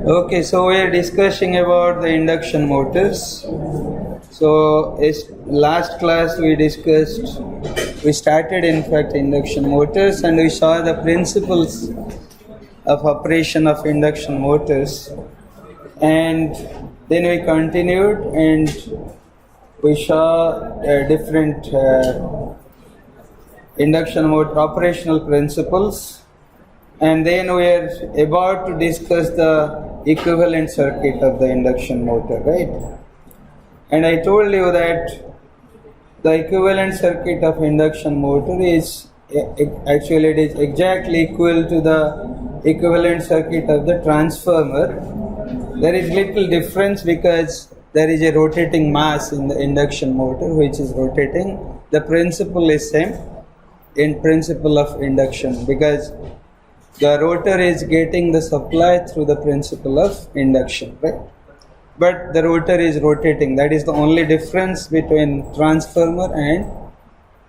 Okay, so we are discussing about the induction motors. So, last class we started in fact induction motors and we saw the principles of operation of induction motors, and then we continued and we saw different induction motor operational principles. And then we are about to discuss the equivalent circuit of the induction motor, right? And I told you that the equivalent circuit of induction motor is actually it is exactly equal to the equivalent circuit of the transformer. There is little difference because there is a rotating mass in the induction motor which is rotating. The principle is same in principle of induction because the rotor is getting the supply through the principle of induction, right? But the rotor is rotating. That is the only difference between transformer and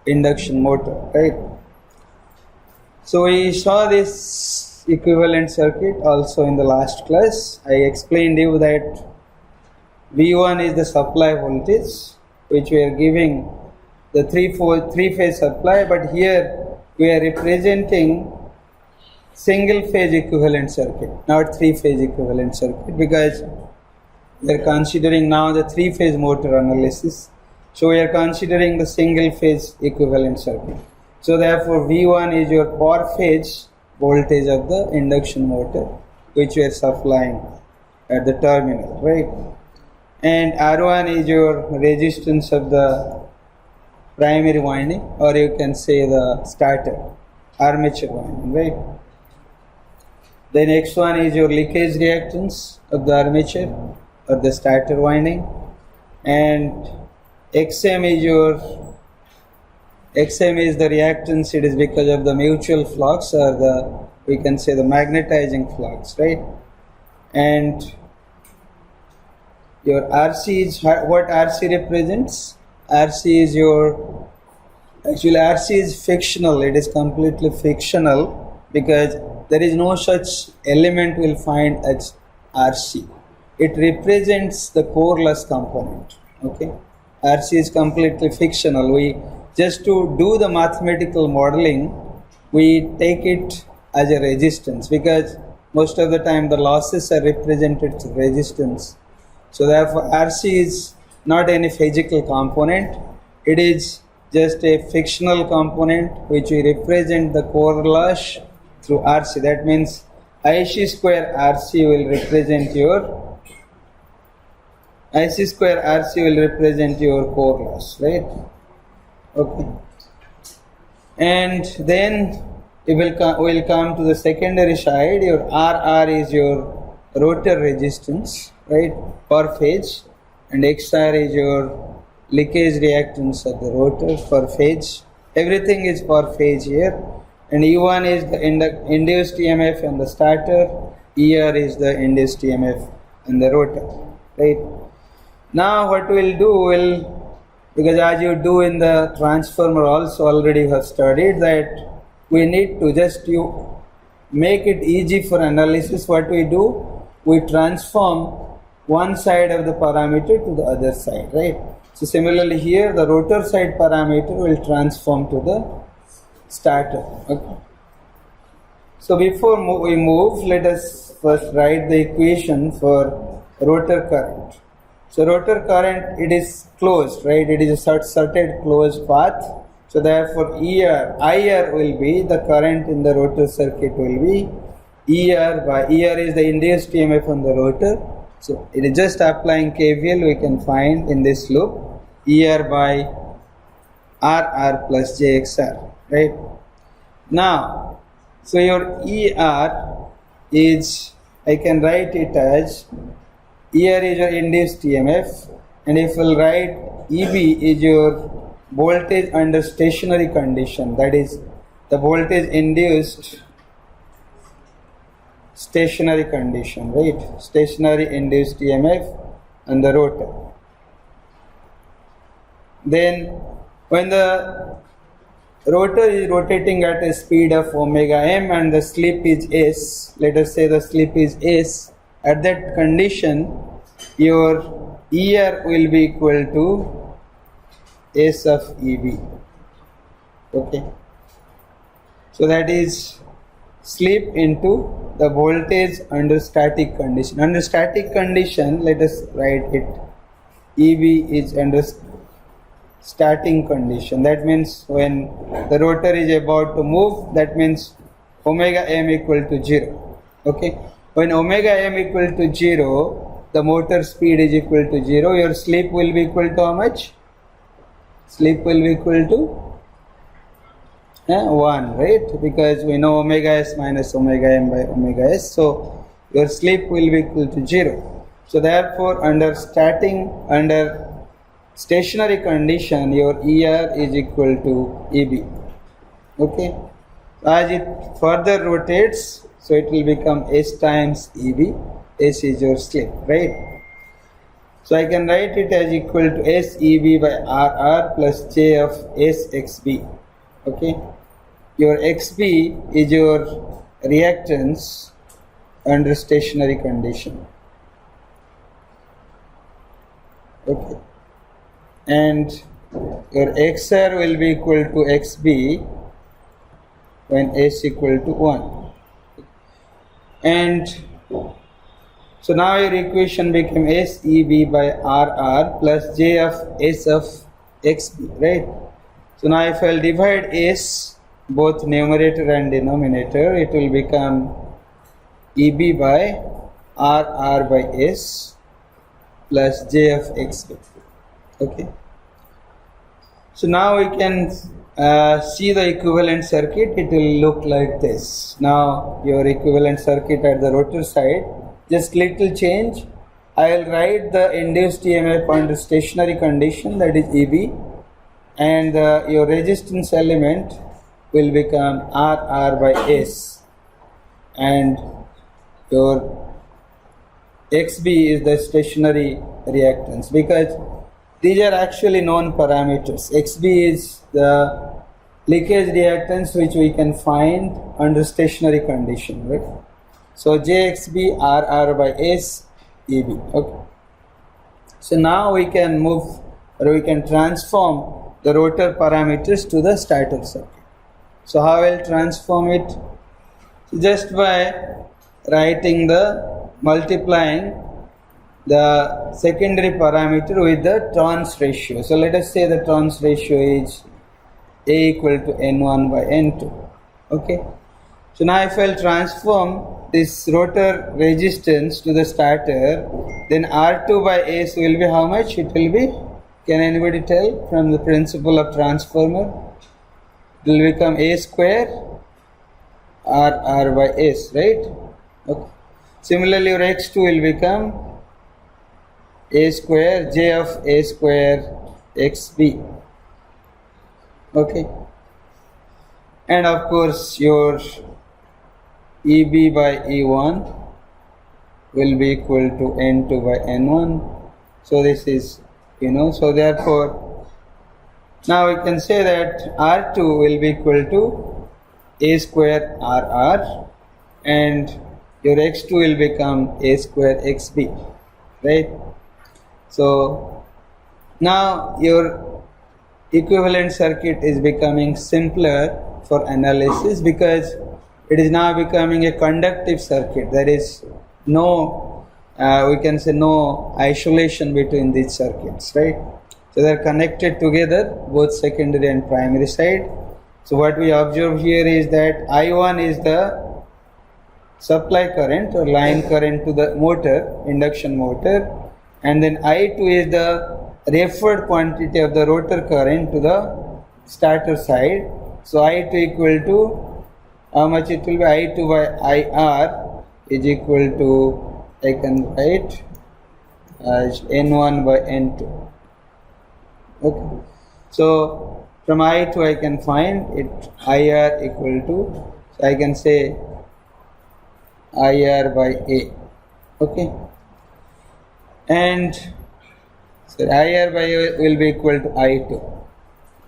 induction motor, right? So we saw this equivalent circuit also in the last class. I explained you that V1 is the supply voltage which we are giving the three-phase supply, but here we are representing single phase equivalent circuit, not three-phase equivalent circuit, because we are considering now the three-phase motor analysis. So we are considering the single phase equivalent circuit. So therefore V1 is your per phase voltage of the induction motor which we are supplying at the terminal, right? And R1 is your resistance of the primary winding, or you can say the starter, armature winding, right? Then X1 is your leakage reactance of the armature or the starter winding, and XM is the reactance. It is because of the mutual flux or we can say the magnetizing flux, right? And your RC is what RC represents. RC is RC is fictional. It is completely fictional because there is no such element we'll find as RC. It represents the coreless component. Okay, RC is completely fictional. We just to do the mathematical modeling, we take it as a resistance because most of the time the losses are represented through resistance. So therefore RC is not any physical component. It is just a fictional component which we represent the core loss through RC. That means IC square RC will represent your core loss, right? Okay. And then we'll come to the secondary side. Your RR is your rotor resistance, right, per phase, and XR is your leakage reactance of the rotor per phase. Everything is per phase here. And E1 is the induced EMF in the starter, ER is the induced EMF in the rotor, right? Now what we'll do, because as you do in the transformer also already you have studied that we need to make it easy for analysis. What we do, we transform one side of the parameter to the other side, right? So similarly here the rotor side parameter will transform to the starter. Okay. So before we move, let us first write the equation for rotor current. So rotor current, it is closed, right? It is a certain closed path. So therefore IR will be the current in the rotor circuit will be ER is the induced EMF on the rotor. So it is just applying KVL we can find in this loop ER by RR plus JXR, right? Now, so your ER is, I can write it as ER is your induced EMF, and if we'll write EB is your voltage under stationary condition, that is the voltage induced stationary condition, right? Stationary induced EMF on the rotor. Then when the rotor is rotating at a speed of omega m and the slip is s, let us say the slip is s, at that condition your ER will be equal to S of EB. Okay, so that is slip into the voltage under static condition. Under static condition, let us write it, EB is under starting condition. That means when the rotor is about to move, that means omega m equal to 0. Okay, when omega m equal to 0, the motor speed is equal to 0, your slip will be equal to how much? Slip will be equal to 1, right? Because we know omega s minus omega m by omega s, so your slip will be equal to 0. So therefore under stationary condition your ER is equal to EB. Okay, as it further rotates, so it will become S times EB. S is your slip, right? So I can write it as equal to SEB by RR plus J of SXB. Okay, your XB is your reactance under stationary condition. Okay, and your XR will be equal to XB when S equal to 1. And so now your equation became SEB by RR plus J of S of XB, right? So now if I'll divide S, both numerator and denominator, it will become EB by RR by S plus J of XB. Okay. So now we can see the equivalent circuit. It will look like this. Now your equivalent circuit at the rotor side, just little change. I will write the induced EMF under stationary condition, that is EB, and your resistance element will become RR by S, and your XB is the stationary reactance, because these are actually known parameters. XB is the leakage reactance which we can find under stationary condition, right? So JXB RR by S EB. Okay. So now we can move, or we can transform the rotor parameters to the stator circuit. So how I will transform it? Just by multiplying the secondary parameter with the turns ratio. So let us say the turns ratio is A equal to N1 by N2. Okay. So now if I will transform this rotor resistance to the stator, then R2 by S will be how much? It will be, can anybody tell from the principle of transformer? It will become A square RR by S, right? Okay. Similarly, your X2 will become A square J of A square XB. Okay. And of course, your EB by E1 will be equal to N2 by N1. So this is, so therefore, now we can say that R2 will be equal to A square RR, and your X2 will become A square XB, right? So now your equivalent circuit is becoming simpler for analysis, because it is now becoming a conductive circuit. There is no, we can say no isolation between these circuits, right? So they are connected together, both secondary and primary side. So what we observe here is that I1 is the supply current or line current to the motor, induction motor, and then I2 is the referred quantity of the rotor current to the stator side. So I2 equal to, how much it will be? I2 by IR is equal to, I can write as N1 by N2. Okay. So from I2 I can find it IR equal to, so I can say IR by A. Okay. And so IR by A will be equal to I2.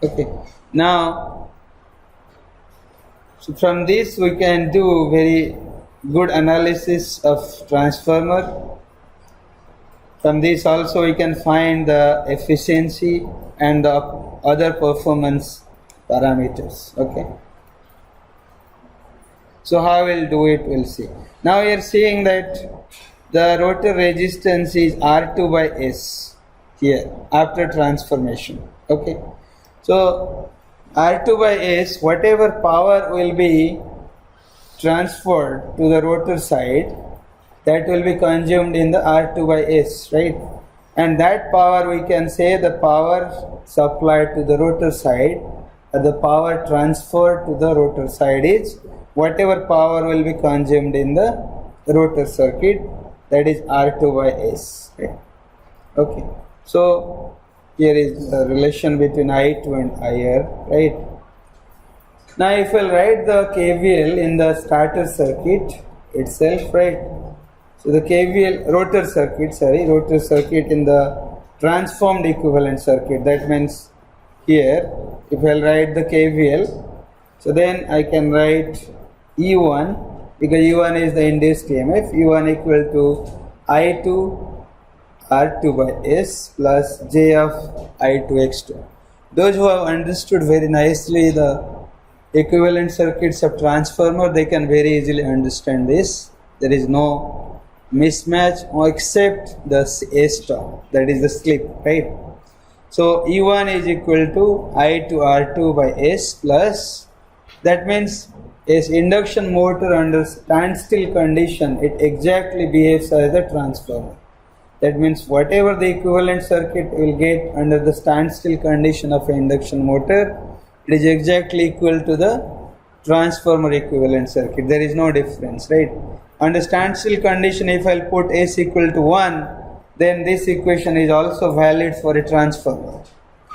Okay. Now, so from this we can do very good analysis of transformer. From this also we can find the efficiency and the other performance parameters. Okay. So how we'll do it, we'll see. Now we are seeing that the rotor resistance is R2 by S here after transformation. Okay. So R2 by S, whatever power will be transferred to the rotor side, that will be consumed in the R2 by S, right? And that power we can say the power supplied to the rotor side, or the power transferred to the rotor side is whatever power will be consumed in the rotor circuit, that is R2 by S, right? Okay. So here is the relation between I2 and IR, right? Now if I'll write the KVL in the starter circuit itself, right? So the KVL rotor circuit in the transformed equivalent circuit, that means here if I'll write the KVL, so then I can write E1, because E1 is the induced EMF, E1 equal to I2 R2 by S plus J of I2 X2. Those who have understood very nicely the equivalent circuits of transformer, they can very easily understand this. There is no mismatch except the S term, that is the slip, right? So E1 is equal to I2 R2 by S plus, that means as induction motor under standstill condition, it exactly behaves as a transformer. That means whatever the equivalent circuit will get under the standstill condition of an induction motor, it is exactly equal to the transformer equivalent circuit. There is no difference, right? Under standstill condition, if I put S equal to 1, then this equation is also valid for a transformer,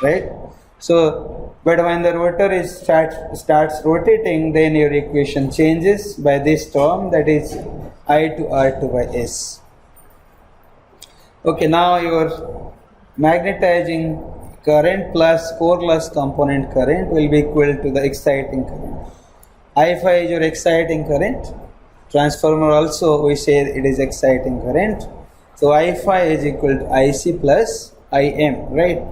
right? So, but when the rotor starts rotating, then your equation changes by this term, that is I2 R2 by S. Okay, now your magnetizing current plus core loss component current will be equal to the exciting current. I5 is your exciting current. Transformer also we say it is exciting current. So I5 is equal to IC plus IM, right?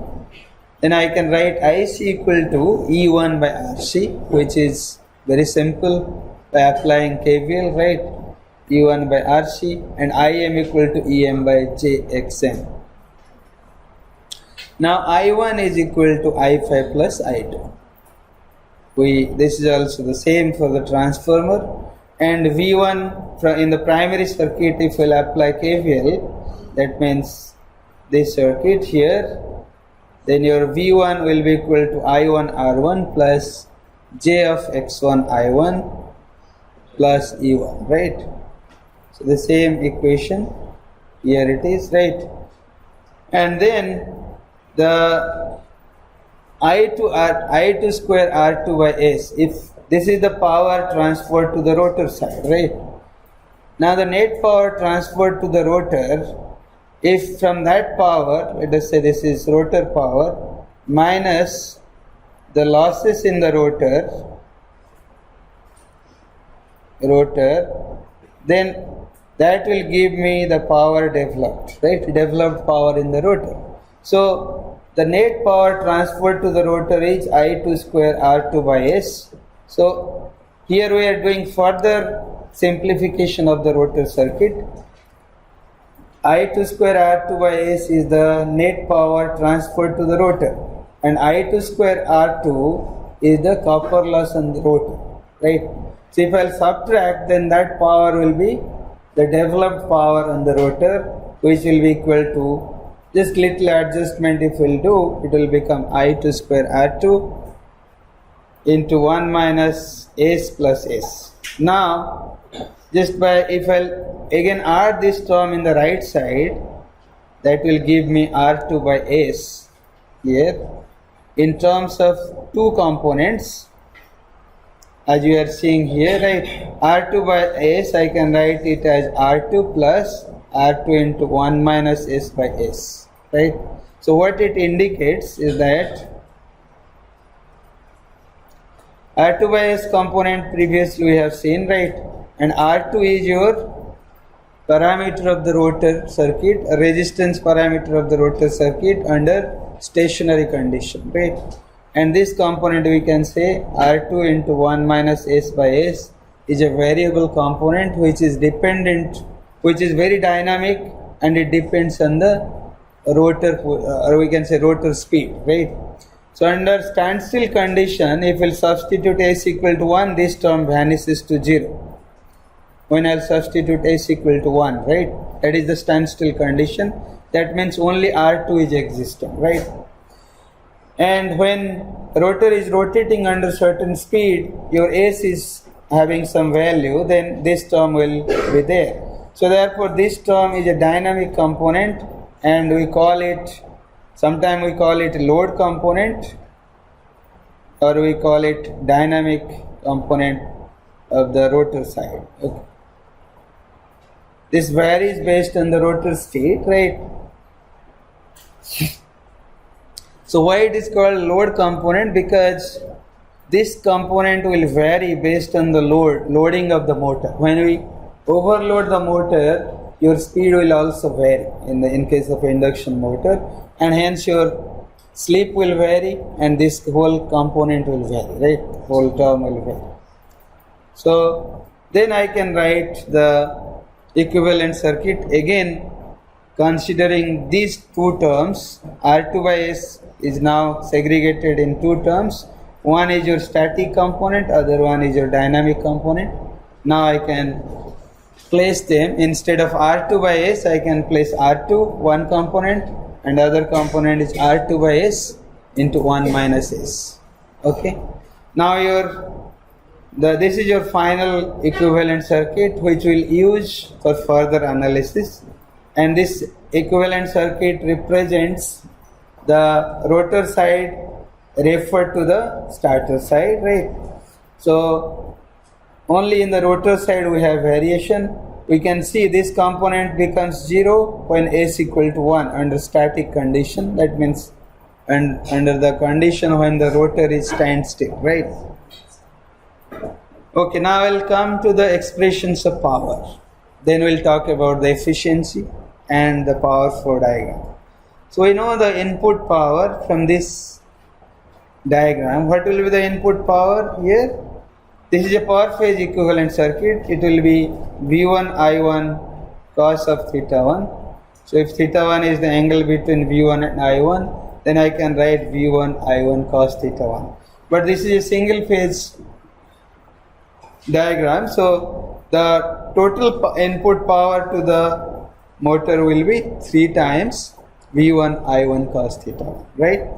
Then I can write IC equal to E1 by RC, which is very simple by applying KVL, right? E1 by RC, and IM equal to EM by JXM. Now I1 is equal to I5 plus I2. This is also the same for the transformer. And V1 in the primary circuit, if we'll apply KVL, that means this circuit here, then your V1 will be equal to I1 R1 plus J of X1 I1 plus E1, right? So the same equation, here it is, right? And then the I2 square R2 by S, if this is the power transferred to the rotor side, right? Now the net power transferred to the rotor, if from that power, let us say this is rotor power, minus the losses in the rotor, then that will give me the power developed, right? Developed power in the rotor. So the net power transferred to the rotor is I2 square R2 by S. So here we are doing further simplification of the rotor circuit. I2 square R2 by S is the net power transferred to the rotor, and I2 square R2 is the copper loss on the rotor, right? So if I'll subtract, then that power will be the developed power on the rotor, which will be equal to, just little adjustment if we'll do, it will become I2 square R2 into 1 minus S plus S. Now, just by, if I'll again add this term in the right side, that will give me R2 by S here in terms of two components, as you are seeing here, right? R2 by S, I can write it as R2 plus R2 into 1 minus S by S, right? So what it indicates is that R2 by S component previously we have seen, right? and R2 is your parameter of the rotor circuit, a resistance parameter of the rotor circuit under stationary condition, right? And this component we can say R2 into 1 minus S by S is a variable component which is dependent, which is very dynamic, and it depends on the rotor, or we can say rotor speed, right? So under standstill condition, if we'll substitute S equal to 1, this term vanishes to 0. When I'll substitute S equal to 1, right? That is the standstill condition. That means only R2 is existing, right? And when rotor is rotating under certain speed, your S is having some value, then this term will be there. So therefore this term is a dynamic component, and we call it, sometimes we call it load component, or we call it dynamic component of the rotor side. Okay. This varies based on the rotor state, right? So why it is called load component? Because this component will vary based on the loading of the motor. When we overload the motor, your speed will also vary in case of induction motor, and hence your slip will vary, and this whole component will vary, right? Whole term will vary. So then I can write the equivalent circuit again, considering these two terms. R2 by S is now segregated in two terms. One is your static component, other one is your dynamic component. Now I can place them, instead of R2 by S, I can place R2, one component, and other component is R2 by S into 1 minus S. Okay. Now this is your final equivalent circuit, which we'll use for further analysis. And this equivalent circuit represents the rotor side referred to the starter side, right? So only in the rotor side we have variation. We can see this component becomes 0 when S equal to 1 under static condition. That means under the condition when the rotor is standstill, right? Okay, now we'll come to the expressions of power. Then we'll talk about the efficiency and the power flow diagram. So we know the input power from this diagram. What will be the input power here? This is a power phase equivalent circuit. It will be V1 I1 cos of theta 1. So if theta 1 is the angle between V1 and I1, then I can write V1 I1 cos theta 1. But this is a single phase diagram, so the total input power to the motor will be 3 times V1 I1 cos theta 1, right?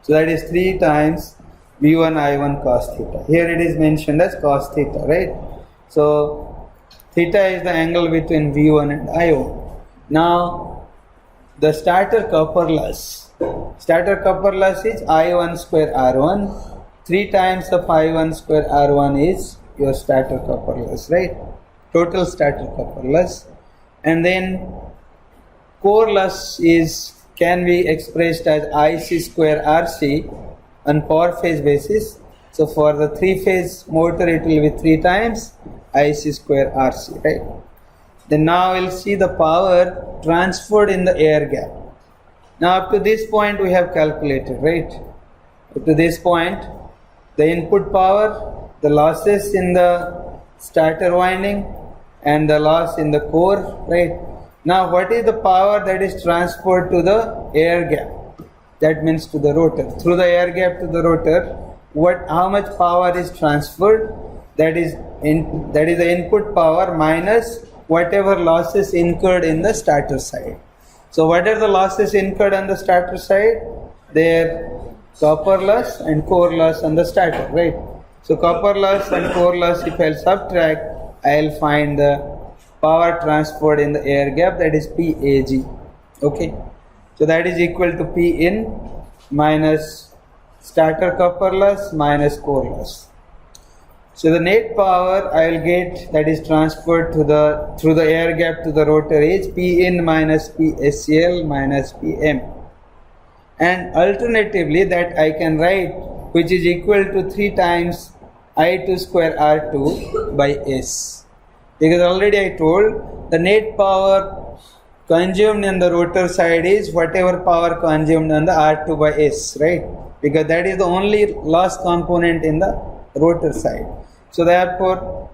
So that is 3 times V1 I1 cos theta. Here it is mentioned as cos theta, right? So theta is the angle between V1 and I1. Now the starter copper loss. Starter copper loss is I1 square R1. 3 times of I1 square R1 is your starter copper loss, right? Total starter copper loss. And then core loss can be expressed as IC square RC on power phase basis. So for the 3-phase motor it will be 3 times IC square RC, right? Then now we'll see the power transferred in the air gap. Now up to this point we have calculated, right? Up to this point, the input power, the losses in the starter winding, and the loss in the core, right? Now what is the power that is transferred to the air gap? That means to the rotor. Through the air gap to the rotor, how much power is transferred? That is the input power minus whatever losses incurred in the starter side. So what are the losses incurred on the starter side? Their copper loss and core loss on the starter, right? So copper loss and core loss, if I'll subtract, I'll find the power transferred in the air gap, that is PAG. Okay, so that is equal to P in minus starter copper loss minus core loss. So the net power I will get that is transferred through the air gap to the rotor is P in minus PSCL minus PM. And alternatively that I can write, which is equal to 3 times I2 square R2 by S. Because already I told the net power consumed in the rotor side is whatever power consumed on the R2 by S, right? Because that is the only loss component in the rotor side. So therefore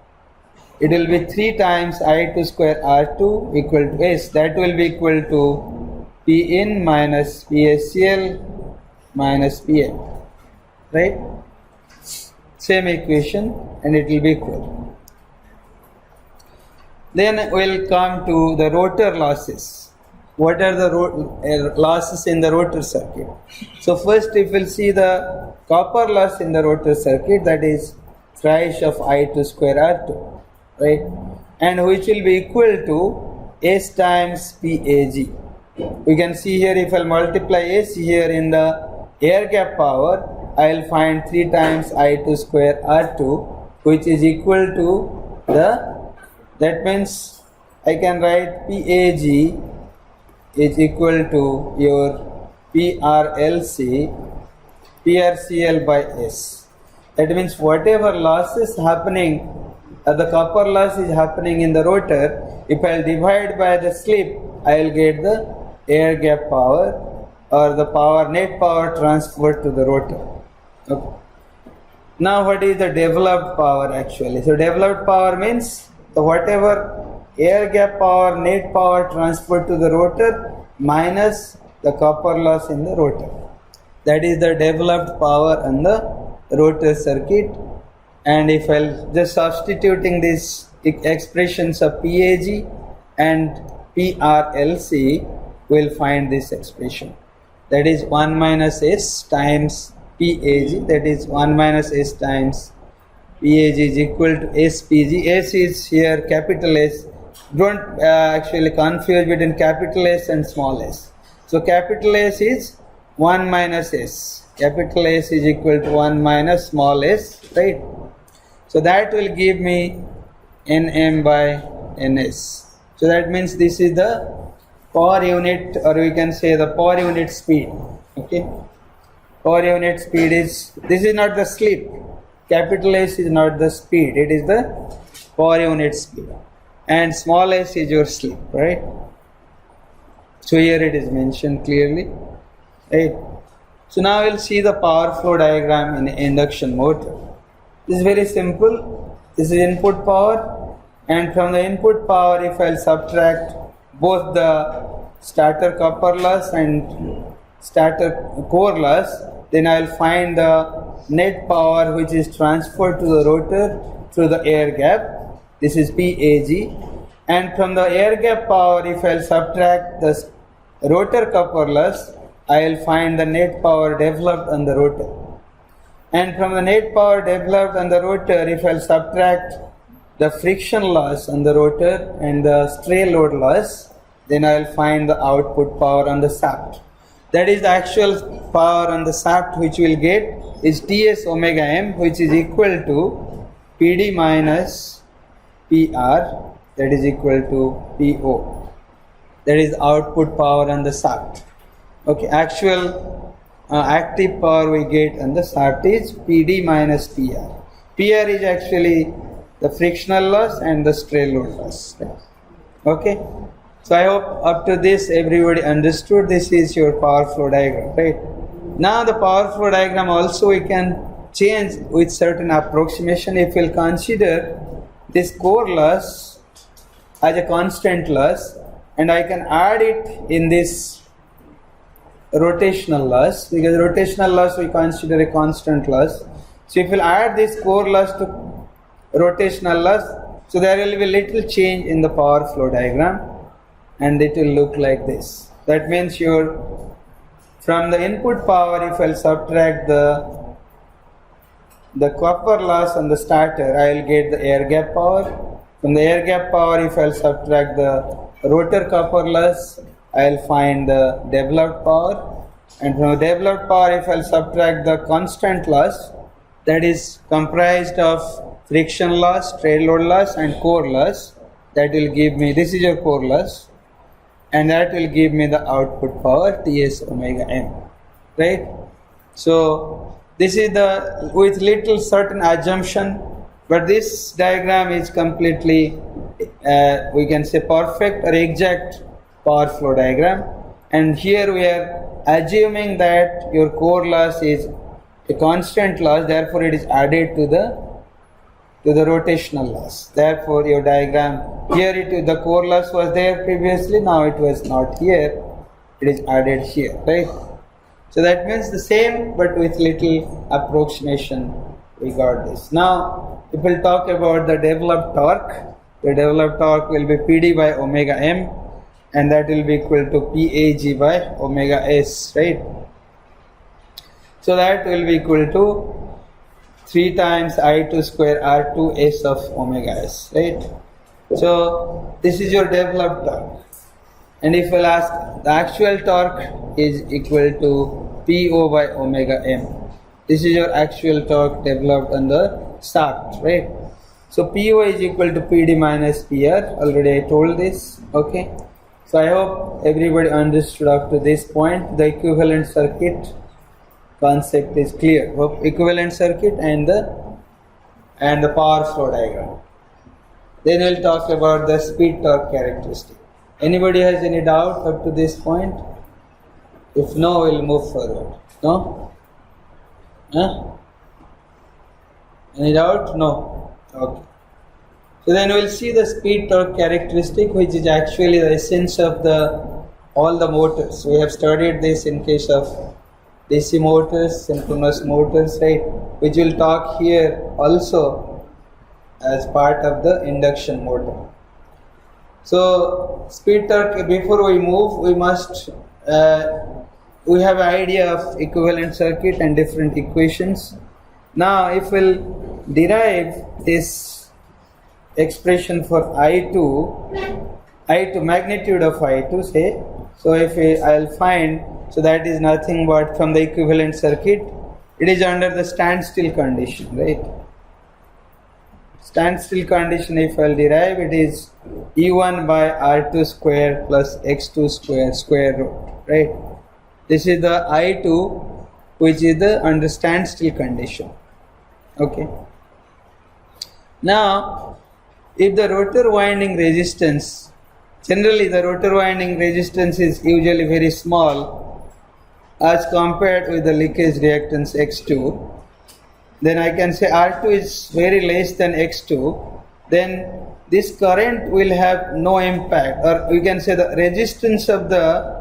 it will be 3 times I2 square R2 equal to S. That will be equal to P in minus PSCL minus PM, right? Same equation, and it will be equal. Then we'll come to the rotor losses. What are the losses in the rotor circuit? So first if we'll see the copper loss in the rotor circuit, that is thrice of I2 square R2, right? And which will be equal to S times PAG. We can see here if I'll multiply S here in the air gap power, I will find 3 times I2 square R2, which is equal to that means I can write PAG is equal to your PRCL by S. That means whatever loss is happening, the copper loss is happening in the rotor, if I will divide by the slip, I will get the air gap power or the net power transferred to the rotor. Okay. Now what is the developed power actually? So developed power means the whatever air gap power, net power transferred to the rotor minus the copper loss in the rotor. That is the developed power on the rotor circuit. And if I'll just substituting these expressions of PAG and PRLC, we'll find this expression. That is 1 minus S times PAG, that is 1 minus S times PAG is equal to SPG. S is here capital S. Don't actually confuse between capital S and small s. So capital S is 1 minus S. Capital S is equal to 1 minus small s, right? So that will give me Nm by Ns. So that means this is the power unit, or we can say the power unit speed. Okay. Power unit speed is, this is not the slip. Capital S is not the speed, it is the power unit speed. And small s is your slip, right? So here it is mentioned clearly, right? So now we'll see the power flow diagram in induction motor. This is very simple. This is input power, and from the input power, if I'll subtract both the starter copper loss and starter core loss, then I'll find the net power which is transferred to the rotor through the air gap. This is PAG. And from the air gap power, if I'll subtract the rotor copper loss, I'll find the net power developed on the rotor. And from the net power developed on the rotor, if I'll subtract the friction loss on the rotor and the stray load loss, then I'll find the output power on the shaft. That is the actual power on the shaft which we'll get is Ts omega m, which is equal to Pd minus Pr, that is equal to Po. That is output power on the shaft. Okay, actual active power we get on the shaft is Pd minus Pr. Pr is actually the frictional loss and the stray load loss. Okay. So I hope up to this everybody understood. This is your power flow diagram, right? Now the power flow diagram also we can change with certain approximation. If we'll consider this core loss as a constant loss, and I can add it in this rotational loss, because rotational loss we consider a constant loss. So if we'll add this core loss to rotational loss, so there will be little change in the power flow diagram, and it will look like this. That means from the input power, if I'll subtract the copper loss on the starter, I will get the air gap power. From the air gap power, if I'll subtract the rotor copper loss, I'll find the developed power. And from the developed power, if I'll subtract the constant loss, that is comprised of friction loss, stray load loss and core loss, that will give me, this is your core loss, and that will give me the output power Ts omega m, right? So This is the with little certain assumption, but this diagram is completely we can say perfect or exact power flow diagram. And here we are assuming that your core loss is a constant loss, therefore it is added to the rotational loss. Therefore your diagram here the core loss was there previously, now it was not here, it is added here, right? So that means the same but with little approximation we got this. Now if we'll talk about the developed torque, the developed torque will be PD by omega m, and that will be equal to PAG by omega s, right? So that will be equal to 3 times I2 square R2 s of omega s, right? So this is your developed torque. And if we'll ask, the actual torque is equal to PO by omega m. This is your actual torque developed on the shaft, right? So PO is equal to PD minus PR. Already I told this, okay? So I hope everybody understood up to this point. The equivalent circuit concept is clear. Hope equivalent circuit and the power flow diagram. Then we'll talk about the speed torque characteristic. Anybody has any doubt up to this point? If no, we'll move forward. No? Huh? Any doubt? No. Okay. So then we'll see the speed torque characteristic, which is actually the essence of all the motors. We have studied this in case of DC motors, synchronous motors, right? Which we'll talk here also as part of the induction motor. So speed torque, before we move, we must we have an idea of equivalent circuit and different equations. Now if we'll derive this expression for I2 magnitude of I2, say, so if I'll find, so that is nothing but from the equivalent circuit, it is under the standstill condition, right? Standstill condition, if I'll derive, it is E1 by R2 square plus X2 square root, right? This is the I2, which is the under standstill condition, okay? Now if the rotor winding resistance, generally the rotor winding resistance is usually very small as compared with the leakage reactance X2, then I can say R2 is very less than X2, then this current will have no impact, or we can say the resistance of the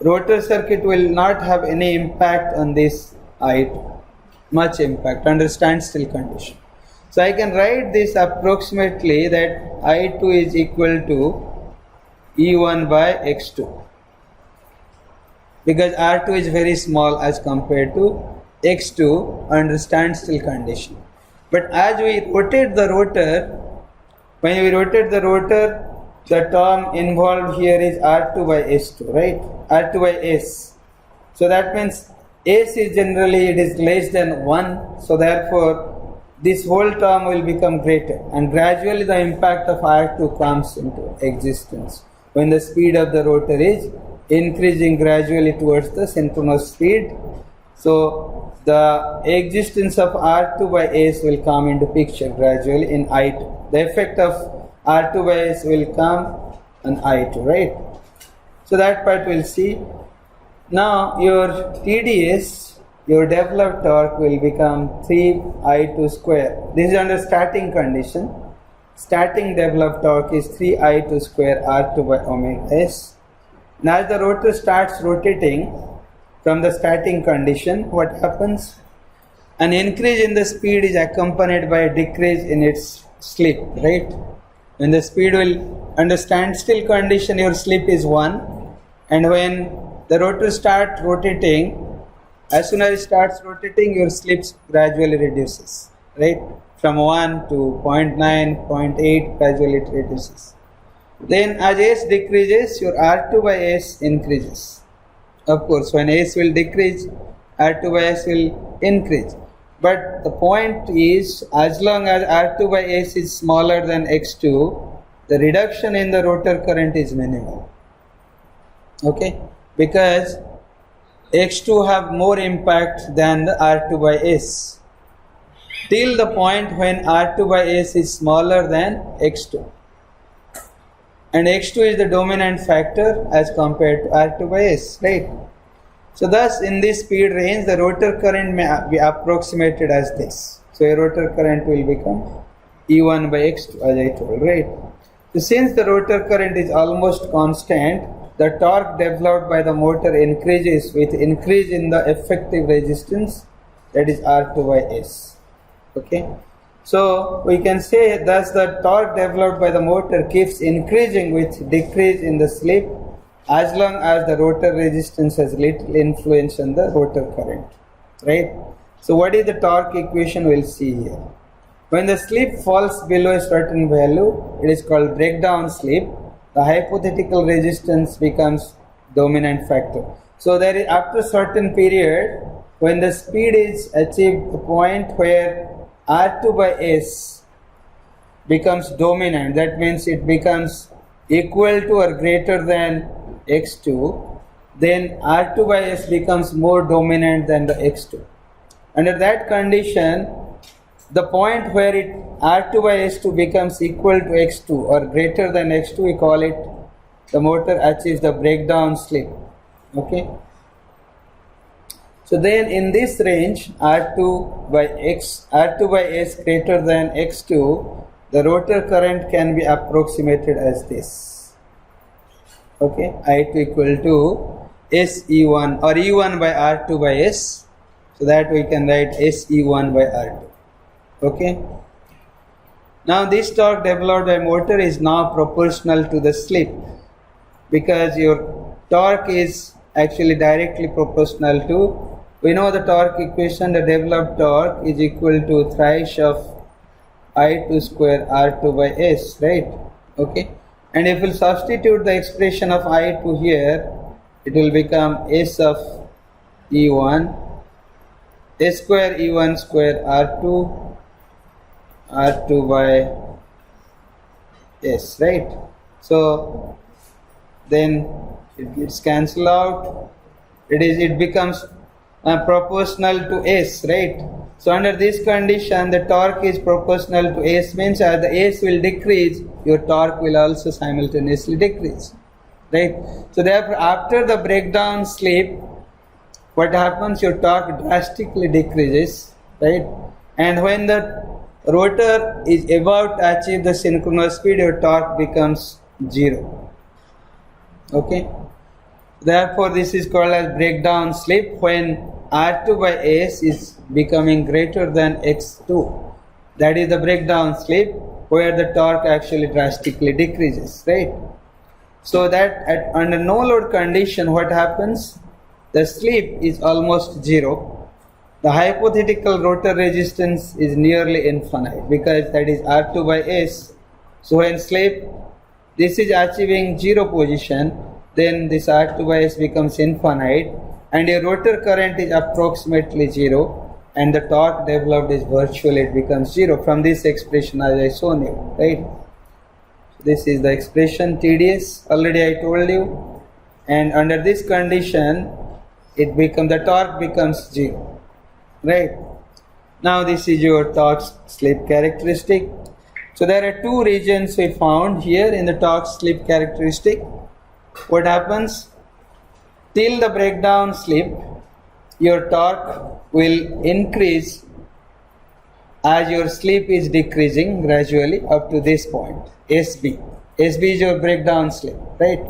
rotor circuit will not have any impact on this I2, much impact under standstill condition. So I can write this approximately that I2 is equal to E1 by X2, because R2 is very small as compared to X2 under standstill condition. But as we rotate the rotor, when we rotate the rotor, the term involved here is R2 by S2, right? R2 by S. So that means S is generally, it is less than 1, so therefore this whole term will become greater, and gradually the impact of R2 comes into existence when the speed of the rotor is increasing gradually towards the synchronous speed. So the existence of R2 by S will come into picture gradually in I2. The effect of R2 by S will come on I2, right? So that part we'll see. Now your TDS, your developed torque, will become 3I2 square. This is under starting condition. Starting developed torque is 3I2 square R2 by omega S. Now as the rotor starts rotating from the starting condition, what happens? An increase in the speed is accompanied by a decrease in its slip, right? When the speed will, under standstill condition, your slip is 1, and when the rotor starts rotating, as soon as it starts rotating, your slips gradually reduces, right? From 1 to 0.9, 0.8, gradually it reduces. Then as S decreases, your R2 by S increases. Of course, when S will decrease, R2 by S will increase. But the point is, as long as R2 by S is smaller than X2, the reduction in the rotor current is minimal. Okay? Because X2 have more impact than the R2 by S, till the point when R2 by S is smaller than X2. And X2 is the dominant factor as compared to R2 by S, right? So thus in this speed range, the rotor current may be approximated as this. So a rotor current will become E1 by X2 as I told, right? So since the rotor current is almost constant, the torque developed by the motor increases with increase in the effective resistance, that is R2 by S. Okay. So we can say thus the torque developed by the motor keeps increasing with decrease in the slip as long as the rotor resistance has little influence on the rotor current, right? So what is the torque equation? We'll see here. When the slip falls below a certain value, it is called breakdown slip. The hypothetical resistance becomes dominant factor. So there is, after a certain period, when the speed is achieved a point where R2 by S becomes dominant, that means it becomes equal to or greater than X2, then R2 by S becomes more dominant than the X2. Under that condition, the point where R2 by S2 becomes equal to X2 or greater than X2, we call it the motor achieves the breakdown slip. Okay. So then in this range, R2 by S greater than X2, the rotor current can be approximated as this. Okay, I2 equal to SE1 or E1 by R2 by S. So that we can write SE1 by R2. Okay. Now this torque developed by motor is now proportional to the slip, because your torque is actually directly proportional to, we know the torque equation, the developed torque is equal to thrice of I2 square R2 by S, right? Okay. And if we substitute the expression of I2 here, it will become S of E1, S square E1 square R2 by S, right? So then it gets cancelled out. It becomes proportional to S, right? So under this condition, the torque is proportional to S, means as the S will decrease, your torque will also simultaneously decrease, right? So therefore, after the breakdown slip, what happens? Your torque drastically decreases, right? And when the rotor is about to achieve the synchronous speed, your torque becomes 0. Okay. Therefore, this is called as breakdown slip when R2 by S is becoming greater than X2. That is the breakdown slip where the torque actually drastically decreases, right? So that under no load condition, what happens? The slip is almost 0. The hypothetical rotor resistance is nearly infinite because that is R2 by S. So when slip, this is achieving 0 position, then this R2 by S becomes infinite and your rotor current is approximately 0 and the torque developed is virtually, it becomes 0 from this expression as I shown you, right? This is the expression TDS, already I told you, and under this condition, the torque becomes 0, right? Now this is your torque slip characteristic. So there are two regions we found here in the torque slip characteristic. What happens? Till the breakdown slip, your torque will increase as your slip is decreasing gradually up to this point, SB. SB is your breakdown slip, right?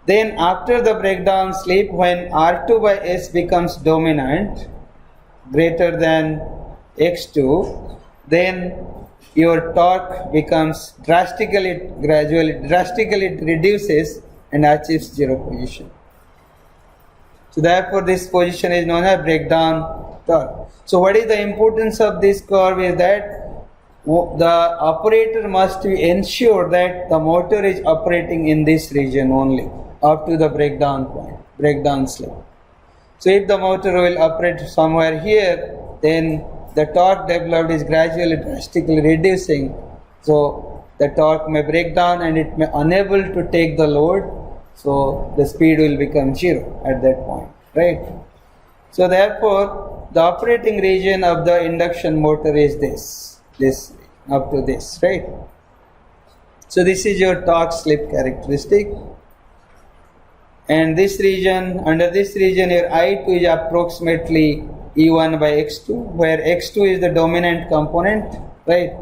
Then after the breakdown slip, when R2 by S becomes dominant, greater than X2, then your torque becomes drastically reduces and achieves 0 position. So therefore this position is known as breakdown torque. So what is the importance of this curve is that the operator must ensure that the motor is operating in this region only up to the breakdown point, breakdown slip. So if the motor will operate somewhere here, then the torque developed is gradually drastically reducing. So the torque may break down and it may unable to take the load. So the speed will become 0 at that point, right? So therefore, the operating region of the induction motor is this up to this, right? So this is your torque slip characteristic. And this region, under this region, your I2 is approximately E1 by X2, where X2 is the dominant component, right?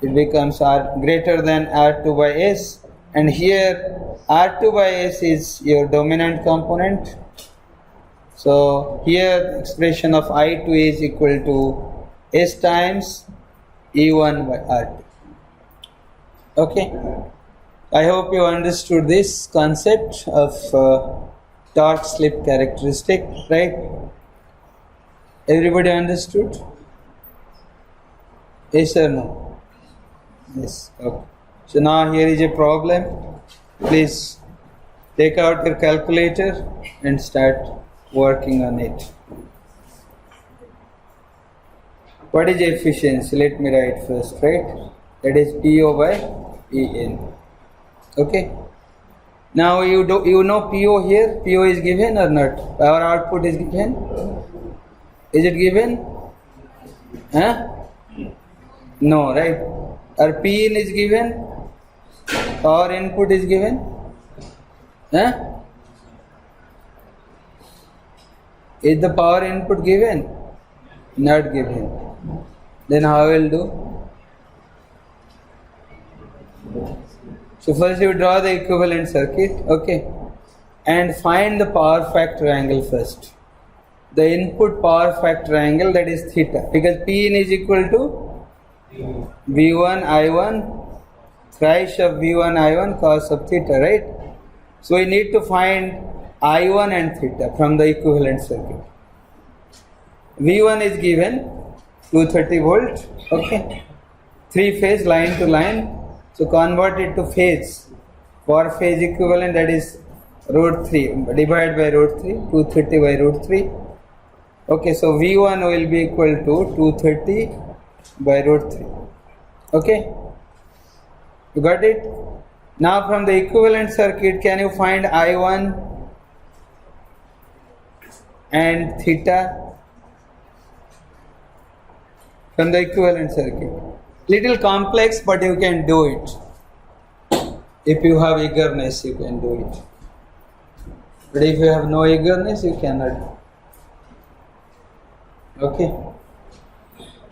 It becomes R greater than R2 by S, and here R2 by S is your dominant component. So here the expression of I2 is equal to S times E1 by R2. Okay. I hope you understood this concept of torque slip characteristic, right? Everybody understood? Yes or no? Yes. Okay. So now here is a problem. Please take out your calculator and start working on it. What is efficiency? Let me write first, right? That is PO by EN. Okay. Now you know PO here. PO is given or not? Power output is given. Is it given? Huh? No, right? Or Pin is given. Power input is given. Huh? Is the power input given? Not given. Then how will do? So first you draw the equivalent circuit, okay, and find the power factor angle first. The input power factor angle, that is theta, because Pin is equal to V1 I1 thrice of V1 I1 cos of theta, right? So we need to find I1 and theta from the equivalent circuit. V1 is given 230 volt, okay, 3-phase line to line. So convert it to phase. For phase equivalent, that is root 3, divide by root 3, 230 by root 3. Okay, so V1 will be equal to 230 by root 3. Okay, you got it? Now from the equivalent circuit, can you find I1 and theta from the equivalent circuit? Little complex, but you can do it. If you have eagerness, you can do it. But if you have no eagerness, you cannot. Okay.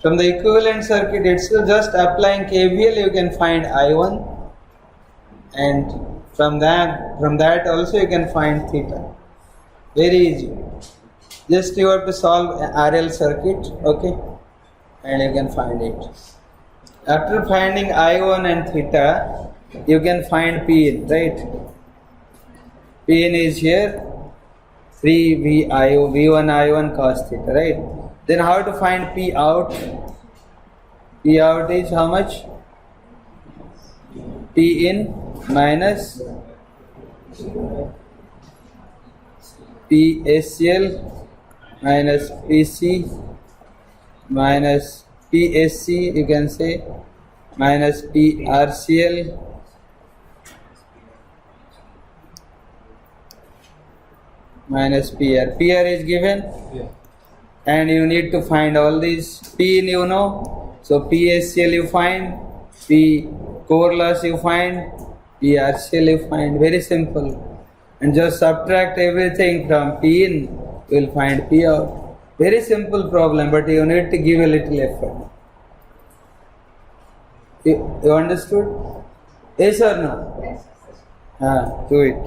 From the equivalent circuit itself, just applying KVL, you can find I1, and from that also you can find theta. Very easy. Just you have to solve an RL circuit, okay, and you can find it. After finding I1 and theta, you can find Pin, right? Pin is here, 3 V1 I1 cos theta, right? Then how to find P out? P out is how much? P in minus PSL minus PC minus PSC, you can say, minus PRCL minus PR. PR is given, and you need to find all these. P you know, so PSCL you find, P core loss you find, PRCL you find. Very simple. And just subtract everything from P in, you will find P out. Very simple problem, but you need to give a little effort. You understood? Yes or no? Yes. Do it.